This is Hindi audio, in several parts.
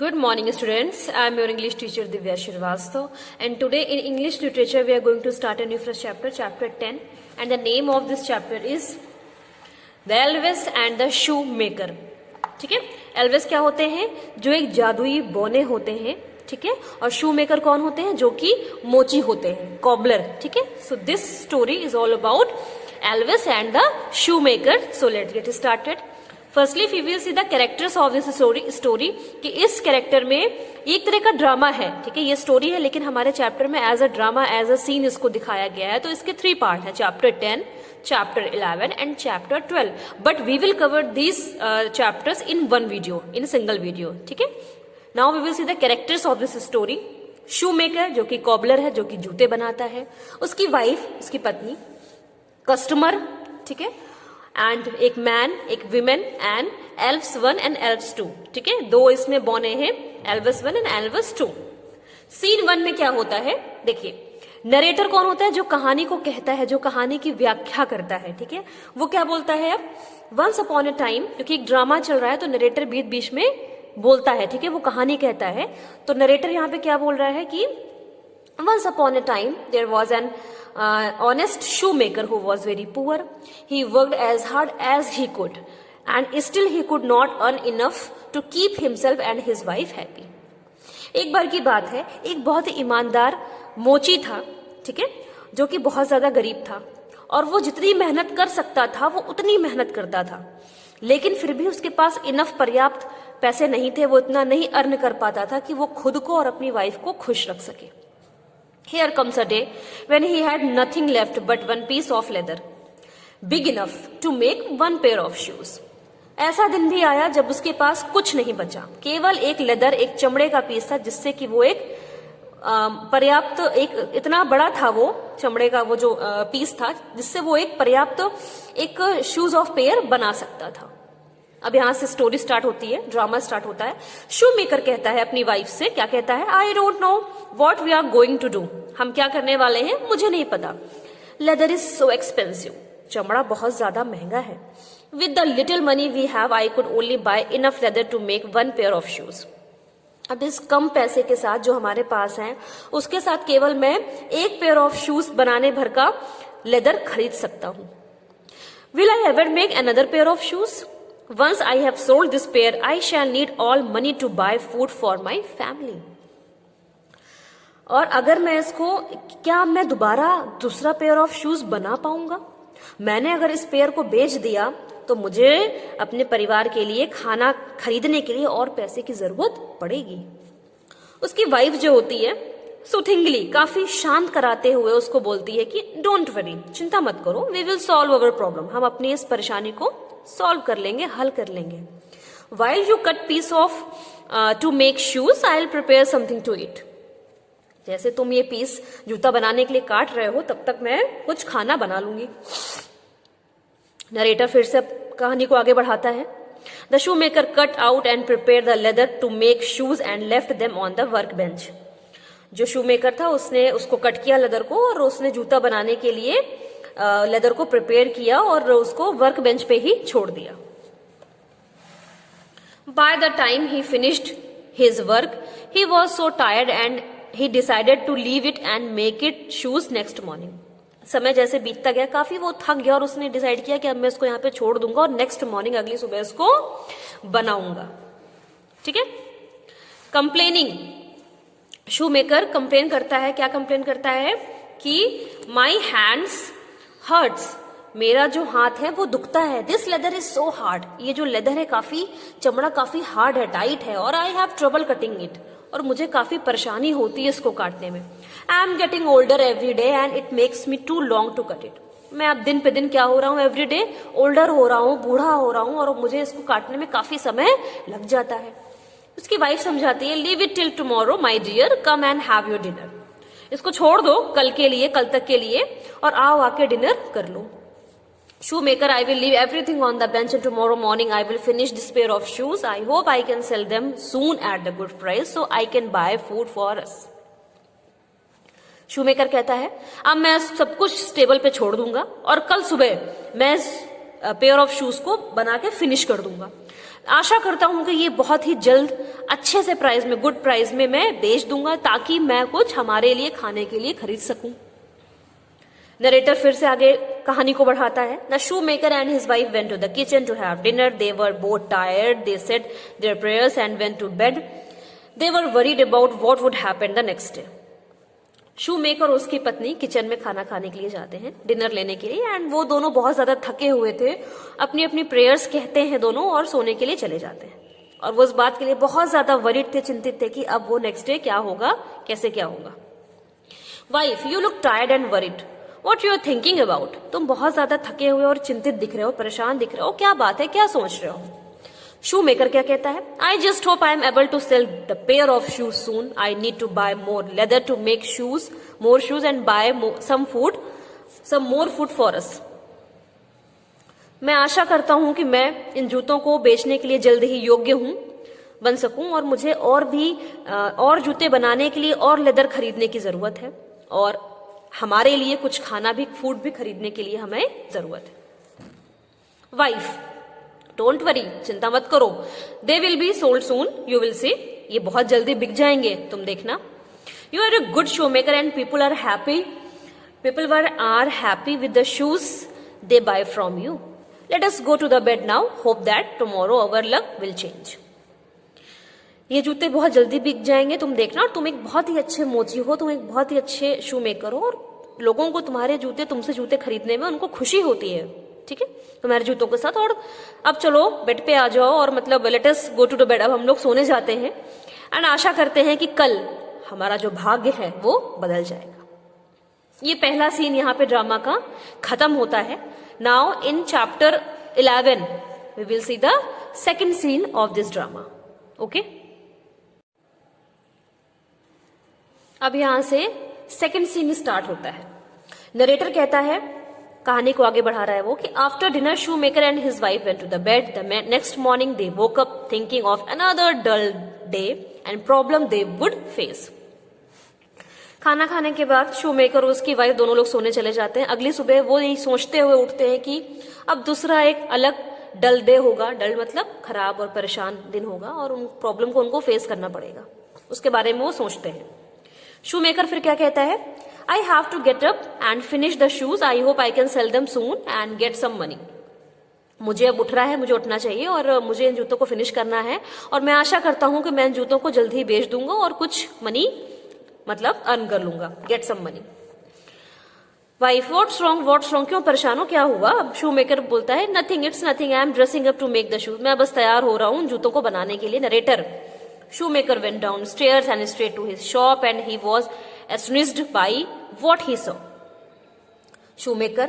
Good morning, students. I am your English teacher Divya Shrivastava, and today in English literature we are going to start a new fresh chapter, chapter 10, and the name of this chapter is The Elvis and the Shoemaker. ठीक है, एल्विस क्या होते हैं? जो एक जादुई बोने होते हैं, ठीक है, और शू मेकर कौन होते हैं? जो कि मोची होते हैं, कॉबलर. ठीक है, so this story is all about Elvis and the shoe maker. So let's get started. Firstly we will see the characters of this story कि इस कैरेक्टर में एक तरह का ड्रामा है. ठीक है, ये स्टोरी है लेकिन हमारे चैप्टर में as a drama, as a scene इसको दिखाया गया है. तो इसके 3 पार्ट है, chapter 10, chapter 11 and chapter 12, but we will cover these chapters in one video, in a single video. ठीक है, now we will see the characters of this story. shoemaker जो कि कॉबलर है, जो कि जूते बनाता है, उसकी वाइफ, उसकी पत्नी, कस्टमर, ठीक है, एंड एक मैन, एक women, and elves 1 and elves 2. ठीक है, 2 इसमें बने हैं, एल्विस 1 एंड एल्विस 2. सीन 1 में क्या होता है देखिए. नरेटर कौन होता है? जो कहानी को कहता है, जो कहानी की व्याख्या करता है. ठीक है, वो क्या बोलता है? अब वंस अपॉन अ टाइम, क्योंकि एक ड्रामा चल रहा है तो नरेटर बीच बीच में बोलता है. ठीक है, वो कहानी कहता है. तो नरेटर यहाँ पे क्या बोल रहा है कि once upon a time there was an honest shoe maker who was very poor. He worked as hard as he could and still he could not earn enough to keep himself and his wife happy. एक बार की बात है, एक बहुत ही ईमानदार मोची था, ठीक है, जो कि बहुत ज्यादा गरीब था, और वो जितनी मेहनत कर सकता था वो उतनी मेहनत करता था, लेकिन फिर भी उसके पास इनफ पर्याप्त पैसे नहीं थे. वो इतना नहीं अर्न कर पाता था कि वो खुद को और अपनी वाइफ को खुश रख सके. Here comes a day when he had nothing left but one piece of leather, big enough to make one pair of shoes. ऐसा दिन भी आया जब उसके पास कुछ नहीं बचा, केवल एक लेदर, एक चमड़े का पीस था, जिससे कि वो एक पर्याप्त, एक इतना बड़ा था वो चमड़े का वो जो पीस था, जिससे वो एक पर्याप्त एक शूज ऑफ पेयर बना सकता था. अब यहां से स्टोरी स्टार्ट होती है, ड्रामा स्टार्ट होता है. शू मेकर कहता है अपनी वाइफ से, क्या कहता है? I don't know what we are going to do. हम क्या करने वाले हैं मुझे नहीं पता. लेदर इज सो एक्सपेंसिव, चमड़ा बहुत ज्यादा महंगा है. With the little money we have I could only buy enough leather to make one pair of shoes. अब इस कम पैसे के साथ जो हमारे पास है, उसके साथ केवल मैं एक पेयर ऑफ शूज बनाने भर का लेदर खरीद सकता हूं. Will I ever make another pair of shoes? Once I have sold this pair I shall need all money to buy food for my family. और अगर मैं इसको, क्या मैं दोबारा दूसरा पेयर ऑफ शूज बना पाऊंगा? मैंने अगर इस पेयर को बेच दिया तो मुझे अपने परिवार के लिए खाना खरीदने के लिए और पैसे की जरूरत पड़ेगी. उसकी वाइफ जो होती है, सूथिंगली, काफी शांत कराते हुए उसको बोलती है कि डोंट वरी, चिंता मत करो, we will solve our problem, हम अपनी इस परेशानी को सॉल्व कर लेंगे, हल कर लेंगे. While you cut piece of to make shoes I will prepare something to eat. जैसे तुम ये पीस जूता बनाने के लिए काट रहे हो, तब तक मैं कुछ खाना बना लूंगी. नरेटर फिर से कहानी को आगे बढ़ाता है. The shoe maker cut out and prepare the leather to make shoes and left them on the work bench. जो शू मेकर था उसने उसको कट किया लेदर को, और उसने जूता बनाने के लिए लेदर को प्रिपेयर किया और उसको वर्क बेंच पे ही छोड़ दिया. By the time he finished his work he was so tired and he decided to leave it and make it shoes next morning. समय जैसे बीतता गया, काफी वो थक गया और उसने डिसाइड किया कि अब मैं इसको यहाँ पे छोड़ दूंगा और नेक्स्ट मॉर्निंग, अगली सुबह इसको बनाऊंगा. ठीक है, कंप्लेनिंग, शू मेकर कंप्लेन करता है. क्या कंप्लेन करता है? कि माई हैंड्स हर्ट्स, मेरा जो हाथ है वो दुखता है. This leather is so hard, ये जो लेदर है काफी, चमड़ा काफी हार्ड है, टाइट है, और I have trouble cutting it, और मुझे काफी परेशानी होती है इसको काटने में. I am getting older every day and it makes me too long to cut it. मैं अब दिन पे दिन क्या हो रहा हूँ? एवरी डे ओल्डर हो रहा हूँ, बूढ़ा हो रहा हूँ, और मुझे इसको काटने में काफी समय लग जाता है. उसकी वाइफ समझाती है, leave it till tomorrow my dear, come and have your dinner. इसको छोड़ दो कल के लिए, कल तक के लिए, और आओ आके डिनर कर लो. Shoemaker, I will leave everything on the bench and tomorrow morning I will finish this pair of shoes. I hope I can sell them soon at the good price so I can buy food for us. Shoemaker कहता है, अब मैं सब कुछ टेबल पे छोड़ दूंगा और कल सुबह मैं पेयर ऑफ शूज को बना के फिनिश कर दूंगा. आशा करता हूं कि ये बहुत ही जल्द अच्छे से प्राइस में, गुड प्राइस में मैं बेच दूंगा ताकि मैं कुछ हमारे लिए खाने के लिए खरीद सकूं। नरेटर फिर से आगे कहानी को बढ़ाता है। The shoe maker and his wife went to the kitchen to have dinner. They were both tired. They said their prayers and went to bed. They were worried about what would happen the next day. Shoe maker और उसकी पत्नी किचन में खाना खाने के लिए जाते हैं, डिनर लेने के लिए, एंड वो दोनों बहुत ज्यादा थके हुए थे। अपनी अपनी प्रेयर्स कहते हैं दोनों और सोने के लिए चले जाते हैं। और वो इस बात के लिए बहुत ज्यादा वरीड थे, चिंतित थे कि अब वो नेक्स्ट डे क्या होगा, कैसे क्या होगा। Wife, you look tired and worried. What you are thinking about? तुम बहुत ज्यादा थके हुए और चिंतित दिख रहे हो, परेशान दिख रहे हो, क्या बात है, क्या सोच रहे हो? शू मेकर क्या कहता है? I just hope I am able to sell the pair of shoes soon. I need to buy more leather to make shoes, more shoes and buy some more food for us. मैं आशा करता हूं कि मैं इन जूतों को बेचने के लिए जल्द ही योग्य बन सकूं और मुझे और जूते बनाने के लिए और लेदर खरीदने की जरूरत है और हमारे लिए कुछ खाना भी, फूड भी खरीदने के लिए हमें जरूरत है। वाइफ, डोंट वरी, चिंता मत करो। They will be sold soon, you will see. ये बहुत जल्दी बिक जाएंगे, तुम देखना। You are a good shoe maker and people are happy with the shoes they buy from you. Let us go to the bed now, hope that tomorrow our luck will change. ये जूते बहुत जल्दी बिक जाएंगे, तुम देखना। और तुम एक बहुत ही अच्छे मोची हो, तुम एक बहुत ही अच्छे शू मेकर हो और लोगों को तुम्हारे जूते, तुमसे जूते खरीदने में उनको खुशी होती है, ठीक है, तुम्हारे जूतों के साथ। और अब चलो बेड पे आ जाओ और मतलब let us go to the bed, अब हम लोग सोने जाते हैं एंड आशा करते हैं कि कल हमारा जो भाग्य है वो बदल जाएगा। ये पहला सीन यहाँ पे ड्रामा का खत्म होता है। Now in chapter 11 we will see the second scene of this drama. Okay, अब यहां से सेकेंड सीन स्टार्ट होता है। नरेटर कहता है, कहानी को आगे बढ़ा रहा है वो, कि after dinner shoe maker and his wife went to the bed. The next morning they woke up thinking of another dull day and problem they would face. खाना खाने के बाद शू मेकर और उसकी वाइफ दोनों लोग सोने चले जाते हैं। अगली सुबह वो यही सोचते हुए उठते हैं कि अब दूसरा एक अलग डल डे होगा। डल मतलब खराब और परेशान दिन होगा और उन प्रॉब्लम को उनको फेस करना पड़ेगा, उसके बारे में वो सोचते हैं। शू मेकर फिर क्या कहता है? I have to get up and finish the shoes. I hope I can sell them soon and get some money. मुझे अब उठ रहा है, मुझे उठना चाहिए और मुझे इन जूतों को फिनिश करना है और मैं आशा करता हूं कि मैं इन जूतों को जल्द ही बेच दूंगा और कुछ मनी मतलब अर्न कर लूंगा, get some money. Wife, what's wrong, क्यों परेशान हो, क्या हुआ? अब शू मेकर बोलता है, nothing, it's nothing, I am dressing up to make the shoes. मैं बस तैयार हो रहा हूं जूतों को बनाने के लिए। Narrator, Shoemaker went downstairs and straight to his shop and he was astonished by what he saw. Shoemaker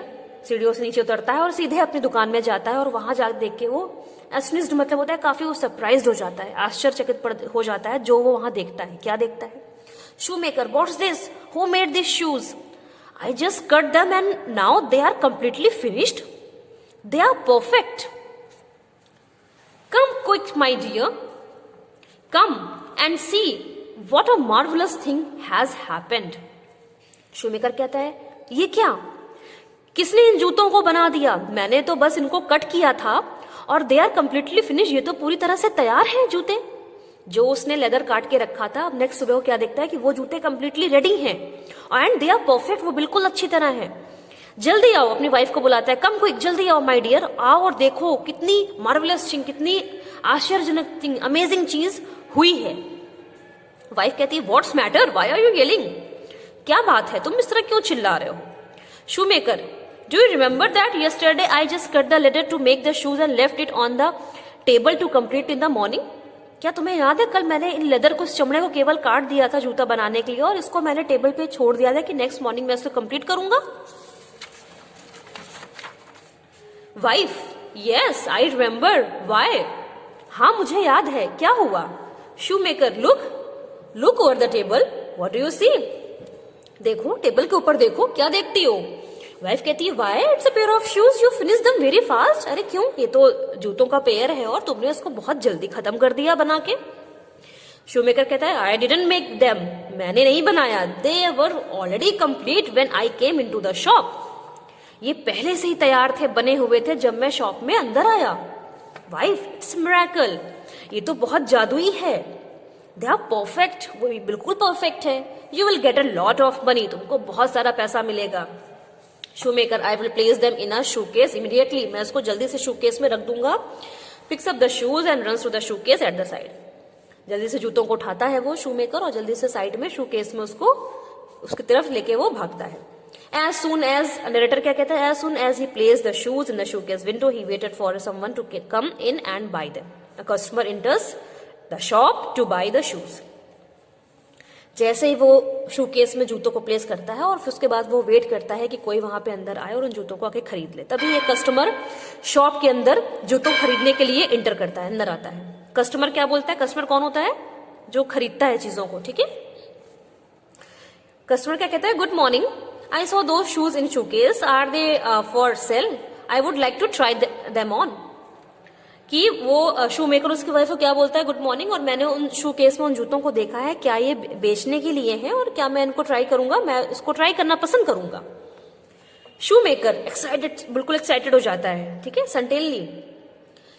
सीढ़ियों से नीचे उतरता है और सीधे अपनी दुकान में जाता है और वहां जाकर देख के वो astonished मतलब होता है काफी वो सरप्राइज्ड हो जाता है, आश्चर्यचकित हो जाता है जो वो वहां देखता है। क्या देखता है? Shoemaker, what's this? Who made these shoes? I just cut them and now they are completely finished. They are perfect. Come quick, my dear. Come and see what a marvelous thing has happened. Shoemaker कहता है, ये क्या? किसने इन जूतों को बना दिया? मैंने तो बस इनको कट किया था और दे आर कंप्लीटली फिनिश। ये तो पूरी तरह से तैयार हैं जूते। जो उसने लेदर काट के रखा था, अब नेक्स्ट सुबह वो क्या देखता है कि वो जूते कंप्लीटली रेडी हैं एंड दे आर परफेक्ट, वो बिल्कुल अच्छी तरह है। जल्दी आओ, अपनी वाइफ को बुलाता है, कम क्विक, जल्दी आओ माय डियर, आओ और देखो कितनी मार्वलस थिंग, कितनी आश्चर्यजनक थिंग, अमेजिंग चीज हुई है। वाइफ कहती है, what's matter, why are you yelling? क्या बात है, तुम इस तरह क्यों चिल्ला रहे हो? Shoemaker, do you remember that yesterday I just cut the leather to make the shoes and left it on the table to complete in the morning? क्या तुम्हें याद है कल मैंने इन लेदर को, इस चमड़े को केवल काट दिया था जूता बनाने के लिए और इसको मैंने टेबल पे छोड़ दिया था कि नेक्स्ट मॉर्निंग मैं इसको कंप्लीट करूंगा? Wife, yes I remember, why? हाँ मुझे याद है, क्या हुआ? Shoemaker, look over the table, what do you see? देखो टेबल के ऊपर देखो, क्या देखती हो? वाइफ कहती है, why, it's a pair of shoes, you finish them very fast. अरे क्यों, ये तो जूतों का पेयर है और तुमने इसको बहुत जल्दी खत्म कर दिया बना के। शूमेकर कहता है, आई डिडंट मेक देम, मैंने नहीं बनाया, they were already complete when I came into the shop. ये पहले से ही तैयार थे, बने हुए थे जब मैं शॉप में अंदर आया। वाइफ, इट्स मिरेकल, ये तो बहुत जादुई है। दे आर परफेक्ट, वो भी बिल्कुल परफेक्ट है। You will get a lot of money, तुमको बहुत सारा पैसा मिलेगा। Shoemaker, I will place them in a showcase immediately, मैं उसको जल्दी से शूकेस में रख दूंगा। Picks up the shoes and runs to the showcase at the side, जल्दी से जूतों को उठाता है वो शूमेकर और जल्दी से साइड में शूकेस में उसको उसकी तरफ लेके वो भागता है। As soon as, नरेटर क्या कहता है, as soon as he placed the shoes in the showcase window, he waited for someone to come in and buy them. A customer enters the shop to buy the shoes. जैसे ही वो शूकेस में जूतों को प्लेस करता है और फिर उसके बाद वो वेट करता है कि कोई वहां पे अंदर आए और उन जूतों को आके खरीद ले, तभी ये कस्टमर शॉप के अंदर जूतों खरीदने के लिए एंटर करता है, अंदर आता है। कस्टमर क्या बोलता है, कस्टमर कौन होता है, जो खरीदता है चीजों को, ठीक है। कस्टमर क्या कहता है, good morning, I saw those shoes in showcase. Are they for sale? I would like to try them on. कि वो शू मेकर उसकी वाइफ को क्या बोलता है, गुड मॉर्निंग, और मैंने उन शू केस में उन जूतों को देखा है, क्या ये बेचने के लिए हैं और क्या मैं इनको ट्राई करूंगा, मैं इसको ट्राई करना पसंद करूंगा। शू मेकर एक्साइटेड, बिल्कुल एक्साइटेड हो जाता है, ठीक है, सडनली,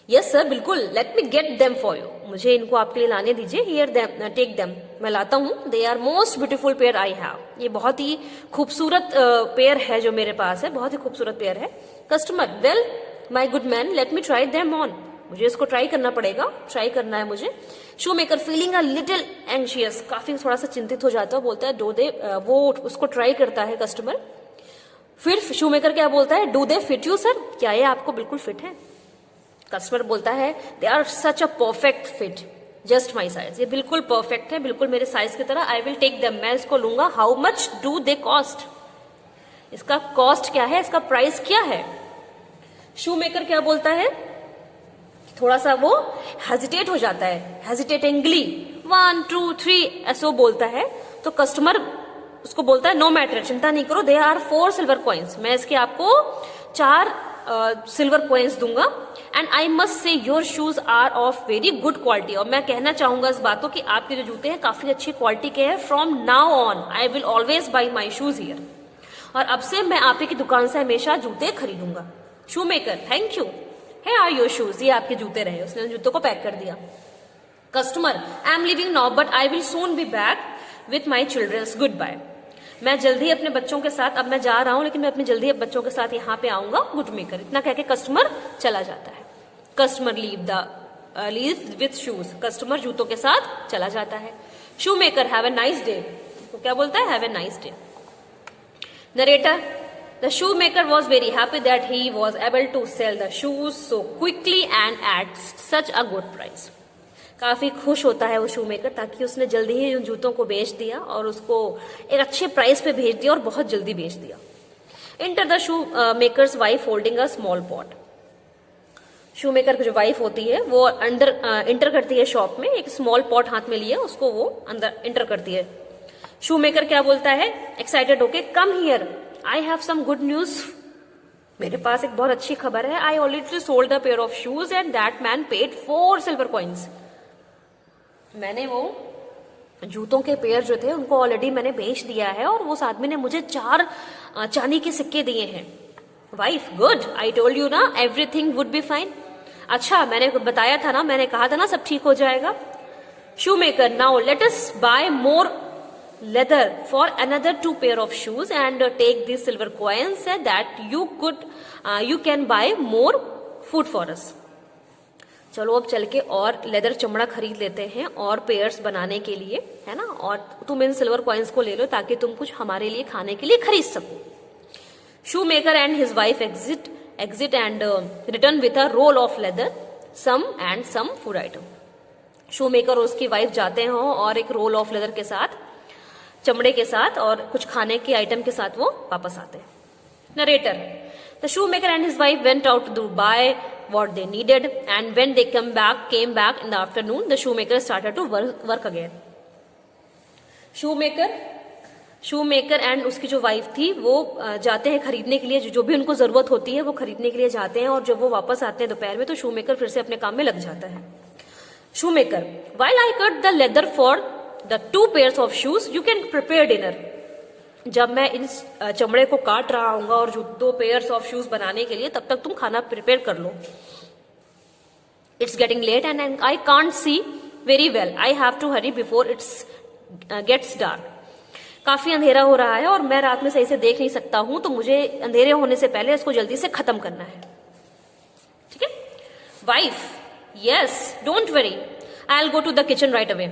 यस सर, बिल्कुल, let me get them for you, मुझे इनको आपके लिए लाने दीजिए, हियर देम, टेक देम, मैं लाता हूँ, they are most beautiful pair I have, ये बहुत ही खूबसूरत पेयर है जो मेरे पास है, बहुत ही खूबसूरत पेयर है। Customer, well my good man, let me try them on, मुझे इसको ट्राई करना पड़ेगा, ट्राई करना है मुझे। शू maker feeling a little anxious, काफी थोड़ा सा चिंतित हो जाता है, बोलता है डू दे, वो उसको ट्राई करता है कस्टमर। फिर शू मेकर क्या बोलता है, do they fit you sir, क्या ये आपको बिल्कुल फिट है। कस्टमर बोलता है, they are such a perfect fit, just my size, ये बिल्कुल परफेक्ट है, बिल्कुल मेरे साइज की तरह, आई विल टेक देम, मैं इसको लूंगा। How much do they cost, इसका कॉस्ट क्या है, इसका प्राइस क्या है। शू मेकर क्या बोलता है, थोड़ा सा वो हेजिटेट हो जाता है, हेजिटेटिंगली, 1 2 3 ऐसा बोलता है। तो कस्टमर उसको बोलता है, नो मैटर, चिंता नहीं करो, दे आर 4 सिल्वर कॉइन्स, मैं इसके आपको 4 सिल्वर कॉइन्स दूंगा। And I must say your shoes are of very good quality, और मैं कहना चाहूंगा इस बात को कि आपके जो जूते हैं काफी अच्छी क्वालिटी के हैं। From now on I will always by my shoes here, और अब से मैं आप ही की दुकान से हमेशा जूते खरीदूंगा। शू मेकर, थैंक यू, है आर योर शूज, ये आपके जूते रहे, उसने जूतों को पैक कर दिया। Customer, I am living now but I will soon be back with my childrens, good bye, मैं जल्दी अपने बच्चों के साथ, अब मैं जा रहा हूं लेकिन मैं अपने जल्दी बच्चों के साथ यहाँ पे आऊंगा, गुड मेकर, इतना कह के कस्टमर चला जाता है। Customer leave with shoes, customer जूतों के साथ चला जाता है। Shoe maker, have a nice day, तो क्या बोलता है, have a nice day. Narrator, the shoe maker was very happy that he was able to sell the shoes so quickly and at such a good price, काफी खुश होता है वो शू मेकर, ताकि उसने जल्दी ही उन जूतों को बेच दिया और उसको एक अच्छे प्राइस पे भेज दिया और बहुत जल्दी बेच दिया। Enter the shoe makers wife holding a small pot, shoe maker की जो वाइफ होती है वो अंदर इंटर करती है शॉप में, एक स्मॉल पॉट हाथ में लिए उसको वो अंदर इंटर करती है। शू मेकर क्या बोलता है, एक्साइटेड होके, come here, I have some good news, मेरे पास एक बहुत अच्छी खबर है, I already sold a pair of shoes and that man paid 4 silver coins, मैंने वो जूतों के पेयर जो थे उनको ऑलरेडी मैंने बेच दिया है और उस आदमी ने मुझे 4 चांदी के सिक्के दिए हैं। Wife, good, I told you ना एवरीथिंग वुड बी फाइन, अच्छा मैंने बताया था ना, मैंने कहा था ना सब ठीक हो जाएगा। Shoe maker, now let us buy more leather for another 2 pair of shoes and take these silver coins and that you can buy more food for us, चलो अब चल के और लेदर चमड़ा खरीद लेते हैं और पेयर्स बनाने के लिए, है ना, और तुम इन सिल्वर कॉइन्स को ले लो ताकि तुम कुछ हमारे लिए खाने के लिए खरीद सको। शू maker and his wife exit and return with a roll of leather, some food item, shoe maker और उसकी वाइफ जाते हैं और एक रोल ऑफ लेदर के साथ, चमड़े के साथ और कुछ खाने के आइटम के साथ वो वापस आते हैं। Narrator, the shoe maker and his wife went out to buy what they needed and when they came back in the afternoon the shoemaker started to work again. shoemaker and उसकी जो वाइफ थी वो जाते हैं खरीदने के लिए, जो भी उनको जरूरत होती है वो खरीदने के लिए जाते हैं और जब वो वापस आते हैं दोपहर में तो shoemaker फिर से अपने काम में लग जाता है। shoemaker, while I cut the leather for the 2 pairs of shoes you can prepare dinner, जब मैं इन चमड़े को काट रहा हूंगा और जो 2 पेयर्स ऑफ शूज बनाने के लिए, तब तक तुम खाना प्रिपेयर कर लो। It's getting late and I can't see very well. I have to hurry before it's gets dark. काफी अंधेरा हो रहा है और मैं रात में सही से देख नहीं सकता हूं, तो मुझे अंधेरे होने से पहले इसको जल्दी से खत्म करना है. ठीक है. Wife, yes, don't worry, I will go to the kitchen right away.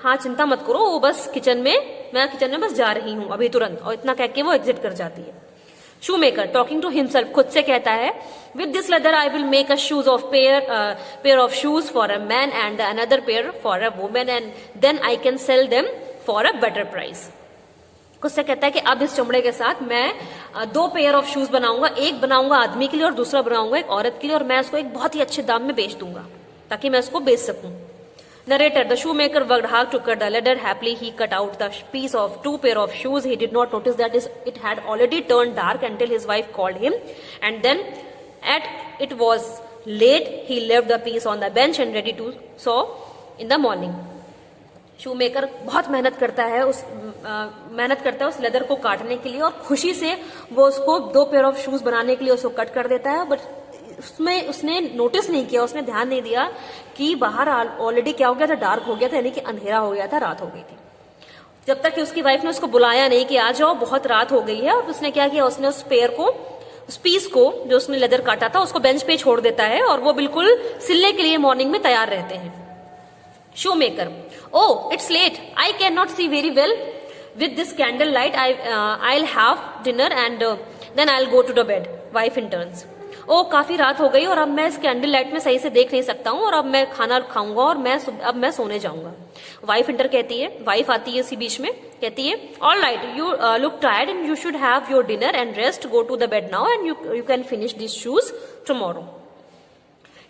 हाँ, चिंता मत करो, वो बस मैं किचन में बस जा रही हूं अभी तुरंत. और इतना कह के वो एग्जिट कर जाती है. शूमेकर टॉकिंग टू हिमसेल्फ, खुद से कहता है, with this leather I will make a shoes of pair of shoes for a man and another pair for a women and then I can sell them for a better price. खुद से कहता है कि अब इस चमड़े के साथ मैं 2 पेयर ऑफ शूज बनाऊंगा, एक बनाऊंगा आदमी के लिए और दूसरा बनाऊंगा एक औरत के लिए, और मैं उसको एक बहुत ही अच्छे दाम में बेच दूंगा ताकि मैं उसको बेच सकूं. Narrator, the shoemaker worked hard to cut the ladder. Happily, he cut out the piece of 2 pair of shoes. He did not notice that it had already turned dark until his wife called him. And then, it was late, he left the piece on the bench and ready to sew in the morning. Shoemaker बहुत मेहनत करता है उस लेदर को काटने के लिए, और खुशी से वो उसको 2 पेयर ऑफ शूज बनाने के लिए उसको कट कर देता है. बट उसमें उसने नोटिस नहीं किया, उसने ध्यान नहीं दिया कि बाहर ऑलरेडी क्या हो गया था, डार्क हो गया था, यानी कि अंधेरा हो गया था, रात हो गई थी. जब तक कि उसकी वाइफ ने उसको बुलाया नहीं कि आ जाओ, बहुत रात हो गई है. और उसने क्या किया, उसने उस पीस को जो उसने लेदर काटा था उसको बेंच पे छोड़ देता है, और वो बिल्कुल सिलने के लिए मॉर्निंग में तैयार रहते हैं. Shoemaker, oh it's late, I can not see very well with this candle light, I will have dinner and then I will go to the bed. Wife in turns, ओ काफी रात हो गई और अब मैं इस कैंडल लाइट में सही से देख नहीं सकता हूं, और अब मैं खाना खाऊंगा और अब मैं सोने जाऊंगा. वाइफ इंटर कहती है, वाइफ आती है इसी बीच में, कहती है, all right, you look tired and you should have your dinner and rest, go to the bed now and you can finish this shoes tomorrow.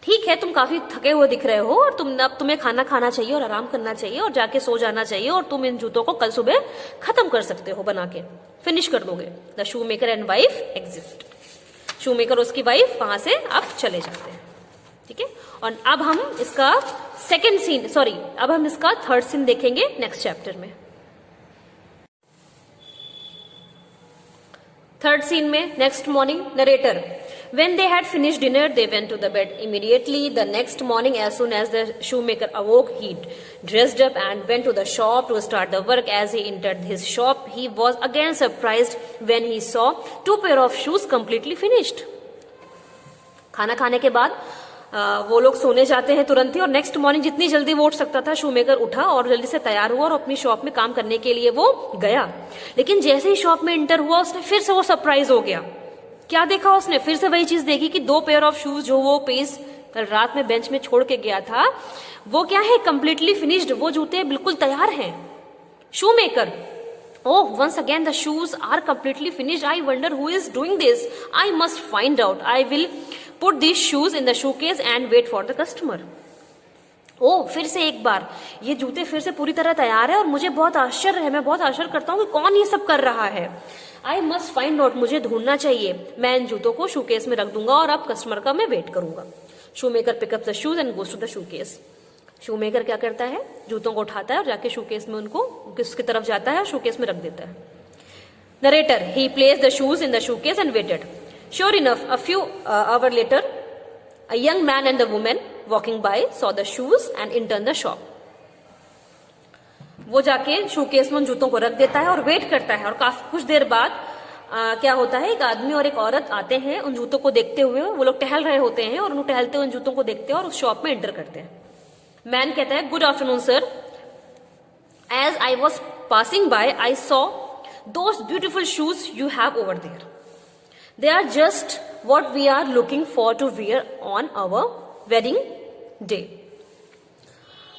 ठीक है, तुम काफी थके हुए दिख रहे हो और अब तुम्हें खाना खाना चाहिए और आराम करना चाहिए और जाके सो जाना चाहिए, और तुम इन जूतों को कल सुबह खत्म कर सकते हो, बना के फिनिश कर दोगे. The shoe maker and wife exit. Shoemaker और उसकी वाइफ वहां से अब चले जाते हैं. ठीक है. और अब हम इसका अब हम इसका 3rd सीन देखेंगे नेक्स्ट चैप्टर में. 3rd सीन में next morning. Narrator, when they had finished dinner they went to the bed immediately. The next morning, as soon as the shoemaker awoke, he dressed up and went to the shop to start the work. As he entered his shop, he was again surprised when he saw 2 pair of shoes completely finished. खाना खाने के बाद वो लोग सोने जाते हैं तुरंत ही, और नेक्स्ट मॉर्निंग जितनी जल्दी वो उठ सकता था शूमेकर उठा और जल्दी से तैयार हुआ और अपनी शॉप में काम करने के लिए वो गया. लेकिन जैसे ही शॉप में इंटर हुआ उसने फिर से वो सरप्राइज हो गया. क्या देखा उसने, फिर से वही चीज देखी कि 2 पेयर ऑफ शूज जो वो पीस कल रात में बेंच में छोड़ के गया था वो क्या है, कंप्लीटली फिनिश्ड, वो जूते बिल्कुल तैयार हैं. Shoemaker, oh once again the shoes are completely finished, I wonder who is doing this, I must find out, I will put these shoes in the showcase and wait for the customer. फिर से एक बार ये जूते फिर से पूरी तरह तैयार है और मुझे बहुत आश्चर्य है, मैं बहुत आश्चर्य करता हूँ कि कौन ये सब कर रहा है. आई मस्ट फाइंड आउट, मुझे ढूंढना चाहिए. मैं इन जूतों को शूकेस में रख दूंगा और अब कस्टमर का मैं वेट करूंगा. Shoemaker pick up the shoes and goes to the showcase. Shoemaker क्या करता है, जूतों को उठाता है और जाके शूकेस में उनको उसकी तरफ जाता है और शूकेस में रख देता है. Narrator, he place the shoes in the showcase and waited. Sure enough, a few hour later, a young man and a woman walking by saw the shoes and entered the shop. वो जाके शूकेस में उन जूतों को रख देता है और वेट करता है, और काफी कुछ देर बाद क्या होता है, एक आदमी और एक औरत आते हैं उन जूतों को देखते हुए. वो लोग टहल रहे होते हैं और उन टहलते हुए उन जूतों को देखते हैं और उस शॉप में एंटर करते हैं. मैन कहता है, good afternoon sir, as I was passing by I saw those beautiful shoes you have over there. They are just what we are looking for to wear on our wedding day.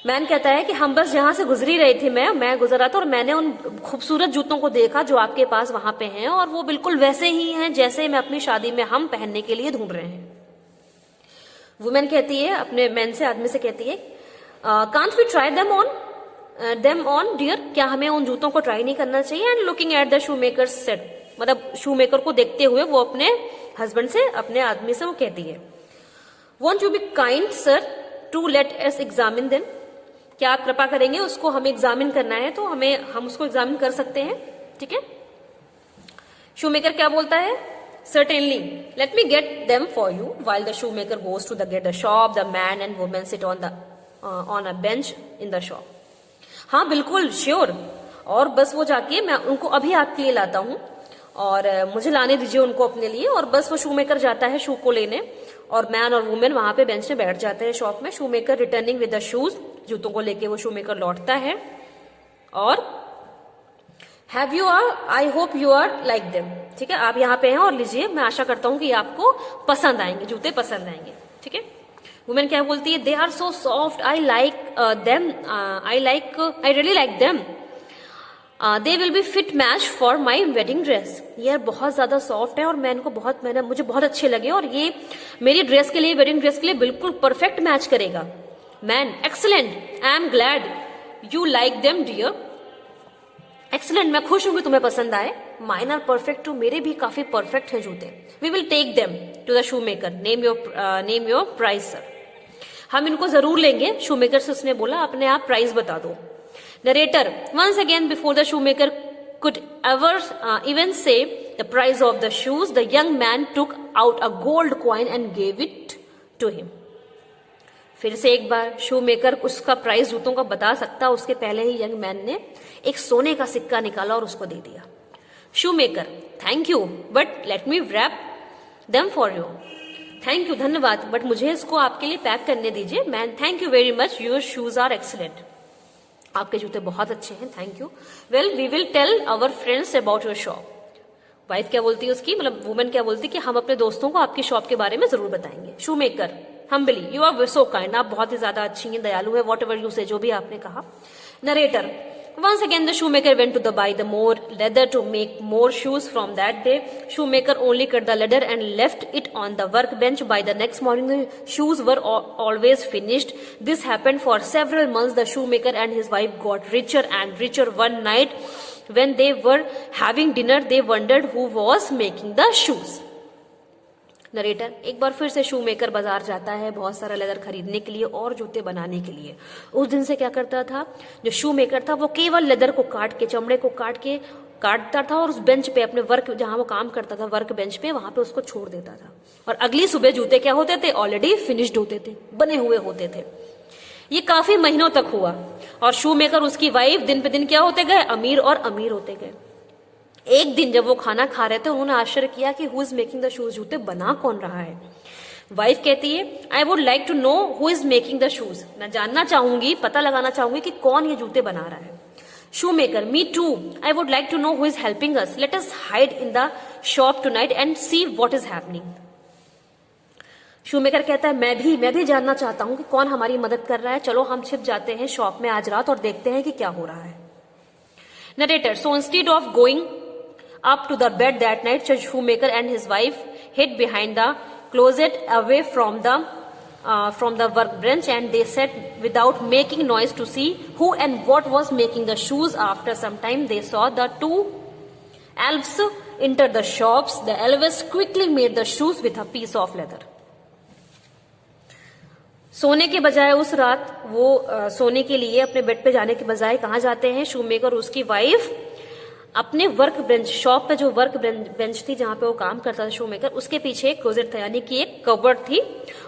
Man कहता है कि हम बस जहां से गुजरी रही थी, मैं गुजर रहा था और मैंने उन खूबसूरत जूतों को देखा जो आपके पास वहां पे हैं, और वो बिल्कुल वैसे ही हैं जैसे मैं अपनी शादी में हम पहनने के लिए ढूंढ रहे हैं. वुमेन कहती है अपने मैन से, आदमी से कहती है, can't we try them on dear, क्या हमें उन जूतों को ट्राई नहीं करना चाहिए. And looking at the shoe maker set, मतलब शूमेकर को देखते हुए वो अपने हस्बैंड से, अपने आदमी से वो कहती है, won't you be kind sir to let us examine them, क्या आप कृपा करेंगे, उसको हमें एग्जामिन करना है तो हम उसको एग्जामिन कर सकते हैं. ठीक है. शूमेकर क्या बोलता है, Certainly, let me get them for you. While the shoemaker goes to get the shop, the man and woman sit on a bench in the shop. हाँ बिल्कुल श्योर, और बस वो जाके मैं उनको अभी आपके लिए लाता हूँ और मुझे लाने दीजिए उनको अपने लिए। और बस वो शूमेकर जाता है शू को लेने और मैन और वुमेन वहां पे बेंच में बैठ जाते हैं शॉप में। Shoemaker returning with the shoes, जूतों को लेके वो शूमेकर लौटता है और have you are, I hope you are like them. ठीक है, आप यहाँ पे हैं और लीजिए, मैं आशा करता हूँ कि आपको पसंद आएंगे, जूते पसंद आएंगे। ठीक है, वुमेन क्या बोलती है, they are so soft, I like them, I really like them, they will be fit match for my wedding dress. ये बहुत ज्यादा सॉफ्ट है और मुझे बहुत अच्छे लगे और ये मेरी ड्रेस के लिए, वेडिंग ड्रेस के लिए बिल्कुल परफेक्ट मैच करेगा। Man, excellent, I am glad you like them dear. Excellent, मैं खुश हूं कि तुम्हें पसंद आए। माइन आर परफेक्ट टू, मेरे भी काफी परफेक्ट है जूते। We will take them to the shoe maker, name your price sir. हम इनको जरूर लेंगे, शूमेकर से उसने बोला, अपने आप प्राइस बता दो। Narrator, once again before the shoemaker could ever even say the price of the shoes, the young man took out a gold coin and gave it to him. फिर से एक बार शूमेकर उसका प्राइस जूतों का बता सकता, उसके पहले ही यंग मैन ने एक सोने का सिक्का निकाला और उसको दे दिया। Shoemaker, thank you but let me wrap them for you. Thank you, धन्यवाद, बट मुझे इसको आपके लिए पैक करने दीजिए। Man, thank you very much, your shoes are excellent. आपके जूते बहुत अच्छे हैं, thank you. Well, we will tell our friends about your shop. Wife क्या बोलती है उसकी, मतलब वुमेन क्या बोलती है कि हम अपने दोस्तों को आपकी शॉप के बारे में जरूर बताएंगे। Shoemaker, humbly, you are so kind, आप बहुत ही ज्यादा अच्छी हैं, दयालु है, वॉट एवर यू से, जो भी आपने कहा। Narrator, once again the shoemaker went to buy the more leather to make more shoes. From that day, shoemaker only cut the leather and left it on the workbench. By the next morning, the shoes were always finished. This happened for several months. The shoemaker and his wife got richer and richer. One night, when they were having dinner, they wondered who was making the shoes. Narrator, एक बार फिर से शूमेकर बाजार जाता है बहुत सारा लेदर खरीदने के लिए और जूते बनाने के लिए। उस दिन से क्या करता था, जो शूमेकर था वो केवल लेदर को काट के, चमड़े को काटता था और उस बेंच पे, अपने वर्क जहां वो काम करता था, वर्क बेंच पे, वहां पे उसको छोड़ देता था। और अगली सुबह जूते क्या होते थे, ऑलरेडी फिनिश्ड होते थे, बने हुए होते थे। ये काफी महीनों तक हुआ और शूमेकर, उसकी वाइफ दिन पे दिन क्या होते गए, अमीर और अमीर होते गए। एक दिन जब वो खाना खा रहे थे, उन्होंने आश्चर्य किया कि who is making the shoes, जूते बना कौन रहा है। वाइफ कहती है, I would like to know who is making the shoes, मैं जानना चाहूंगी, पता लगाना चाहूंगी कि कौन ये जूते बना रहा है। Shoemaker, me too, I would like to know who is helping us, let us hide in the shop tonight and see what is happening. Shoemaker कहता है, मैं भी जानना चाहता हूं कि कौन हमारी मदद कर रहा है, चलो हम छिप जाते हैं शॉप में आज रात और देखते हैं कि क्या हो रहा है। Narrator, so instead of going up to the bed that night, shoemaker and his wife hid behind the closet away from the workbench, and they sat without making noise to see who and what was making the shoes. After some time, they saw the two elves enter the shops. The elves quickly made the shoes with a piece of leather. सोने के बजाय उस रात वो सोने के लिए अपने बेड पे जाने के बजाय कहाँ जाते हैं, शूमेकर और उसकी वाइफ अपने वर्क बेंच, शॉप पे जो वर्क बेंच थी जहां पे वो काम करता था शूमेकर, उसके पीछे एक क्लोजेट था, यानी कि एक कबर्ड थी,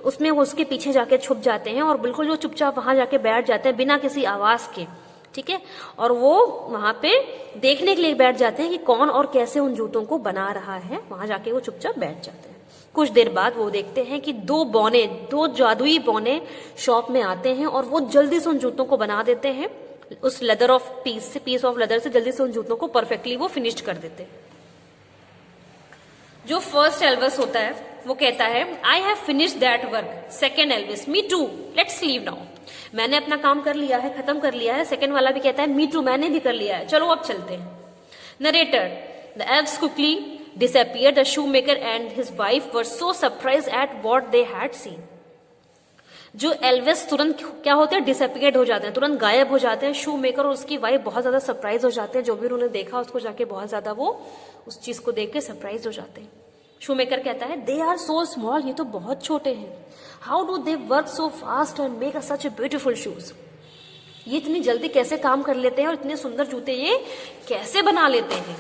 उसमें वो उसके पीछे जाके छुप जाते हैं और बिल्कुल जो चुपचाप वहां जाके बैठ जाते हैं बिना किसी आवाज के। ठीक है, और वो वहां पे देखने के लिए बैठ जाते हैं कि कौन और कैसे उन जूतों को बना रहा है। वहां जाके वो चुपचाप बैठ जाते हैं। कुछ देर बाद वो देखते हैं कि दो जादुई बौने शॉप में आते हैं और वो जल्दी से उन जूतों को बना देते हैं, उस leather of peace of leather से जल्दी से उन जूतों को परफेक्टली वो फिनिश कर देते। जो फर्स्ट एल्विस होता है वो कहता है, I have finished that work. Second elves, me too, let's leave now, मैंने अपना काम कर लिया है, खत्म कर लिया है। सेकेंड वाला भी कहता है, मी टू, मैंने भी कर लिया है, चलो अब चलते हैं। Narrator, the elves quickly disappeared. The shoemaker and his wife were so surprised at what they had seen. जो एल्विस तुरंत क्या होते हैं, डिसअपियर्ड हो जाते हैं, तुरंत गायब हो जाते हैं। शू मेकर और उसकी वाइफ बहुत ज्यादा सरप्राइज हो जाते हैं, जो भी उन्होंने देखा उसको जाके बहुत ज्यादा वो उस चीज को देख के सरप्राइज हो जाते हैं। शू मेकर कहता है, दे आर सो स्मॉल, ये तो बहुत छोटे हैं। How do they work so fast and make such a beautiful shoes, ये इतनी जल्दी कैसे काम कर लेते हैं और इतने सुंदर जूते ये कैसे बना लेते हैं।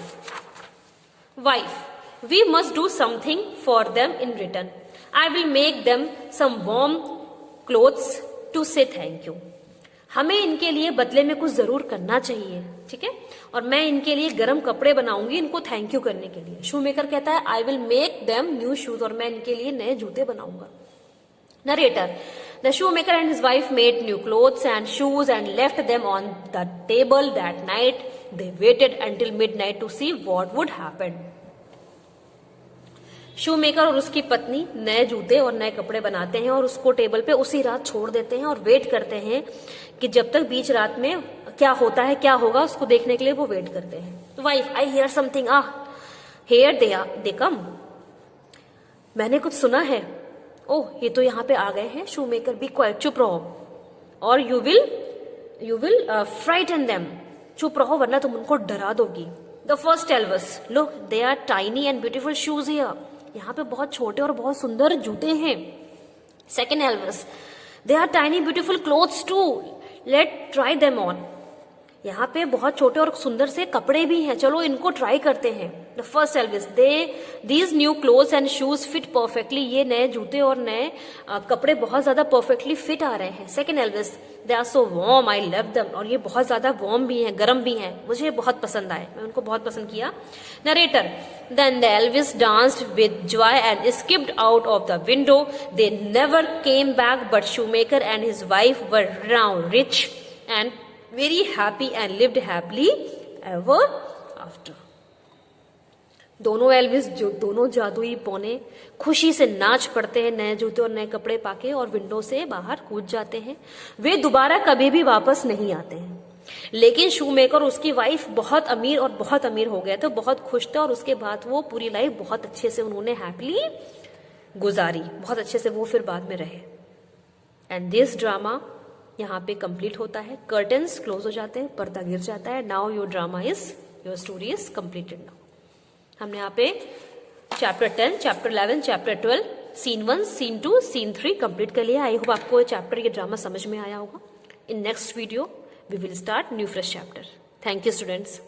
Wife, we must do something for them in return. I will make them some warm clothes to say thank you. हमें इनके लिए बदले में कुछ जरूर करना चाहिए, ठीक है, और मैं इनके लिए गर्म कपड़े बनाऊंगी इनको थैंक यू करने के लिए. शूमेकर कहता है I will make them new shoes, और मैं इनके लिए नए जूते बनाऊंगा. Narrator, the shoemaker and his wife made new clothes and shoes and left them on the table that night. They waited until midnight to see what would happen. Shoemaker और उसकी पत्नी नए जूते और नए कपड़े बनाते हैं और उसको टेबल पे उसी रात छोड़ देते हैं और वेट करते हैं कि जब तक बीच रात में क्या होता है, क्या होगा, उसको देखने के लिए वो वेट करते हैं. Wife, I hear something. Here they come. मैंने कुछ सुना है. ओह, ये तो यहाँ पे आ गए हैं. शूमेकर, बी क्वाइट, चुप रहो, और यू विल फ्राइटन देम. चुप रहो वरना तुम उनको डरा दोगी. The first elves, look they are tiny and beautiful shoes here. यहाँ पे बहुत छोटे और बहुत सुंदर जूते हैं. Second elves, they are tiny beautiful clothes too, let try them on. यहाँ पे बहुत छोटे और सुंदर से कपड़े भी हैं, चलो इनको ट्राई करते हैं. The first Elvis, these new clothes and shoes fit perfectly. ये नए जूते और नए कपड़े बहुत ज्यादा परफेक्टली फिट आ रहे हैं. Second elves, they are so warm, I love them. और ये बहुत ज्यादा वार्म भी हैं, गर्म भी हैं, मुझे बहुत पसंद आए, मैं उनको बहुत पसंद किया. Narrator, then the elves danced with joy and skipped out of the window. They never came back, but shoemaker and his wife were now rich and very happy and lived happily ever after. दोनों एल्विस, जो दोनों जादुई पौने, खुशी से नाच पड़ते हैं नए जूते और नए कपड़े पाके और विंडो से बाहर कूद जाते हैं. वे दोबारा कभी भी वापस नहीं आते हैं. लेकिन शूमेकर और उसकी वाइफ बहुत अमीर और बहुत अमीर हो गए थे, बहुत खुश थे, और उसके बाद वो पूरी लाइफ बहुत अच्छे से उन्होंने हैप्पीली गुजारी, बहुत अच्छे से वो फिर बाद में रहे. एंड दिस ड्रामा यहाँ पे कंप्लीट होता है. कर्टन्स क्लोज हो जाते हैं, पर्दा गिर जाता है. Now your drama is, your story is completed. Now हमने यहाँ पे chapter 10, chapter 11, chapter 12, scene 1, scene 2, scene 3 complete कर लिया. आई होप आपको ये चैप्टर, ये ड्रामा समझ में आया होगा. In next video we will start new fresh chapter. Thank you students.